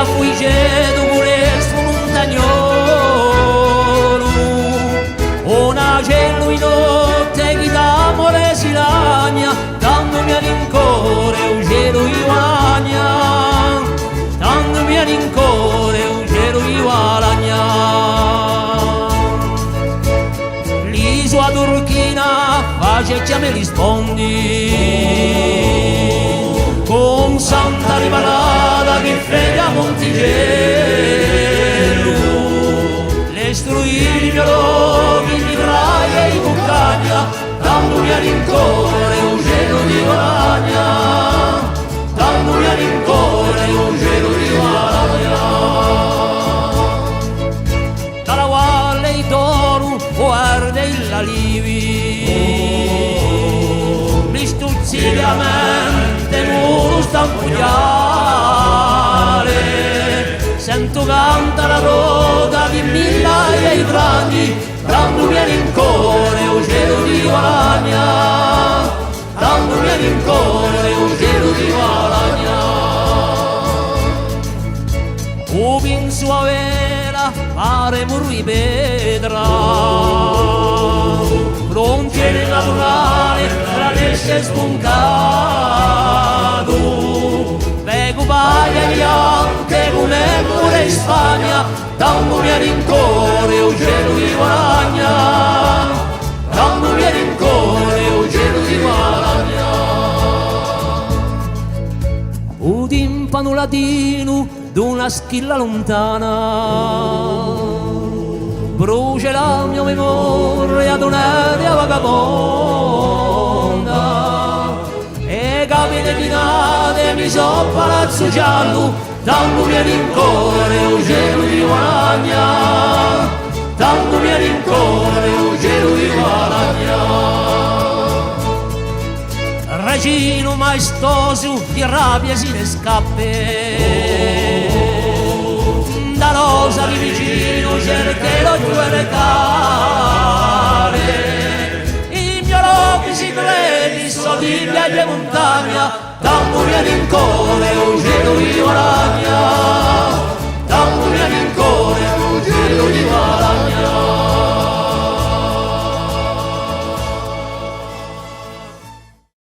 affuggeto questo montagnolo, una cielo in notte che d'amore si lagna, tanto mi rincore un cielo di guagna, tanto mi rincore un cielo di guagna. L'isola turchina face che mi rispondi, con Santa Riparata che fede a Monticello, le struiri i miolochi di Praia e i Cuccagna, tanto mi rincore un cielo di guagna, tanto mi rincore un cielo di guagna. Dalla valle i toru, guarda il livi, mi stuzzica a mente muro stampugliare, sento canta la roda di migliaia di grandi, tanto mi rincore un cielo di guagna, tanto mi rincore un cielo di guagna. O penso a vera pare muri pedra, frontiere naturale tra l'esce spuncato, veco paglia bianche come pure in Spagna, tanto mi rincore un cielo di guagna, tanto mi rincore un cielo di guagna. Un timpano latino d'una schilla lontana brucia la mia memoria d'un'aria vagabonda, e capite dinate mi so palazzo giallo, tanto mi rincore un cielo di guagna, tanto mi rincore un cielo di guagna. Regino maestoso di rabbia si ne scappe, da rosa di vicino cercherò di recare, i miei occhi si credi so di viaggio montagna, tanto mi rincore un cielo di guagna.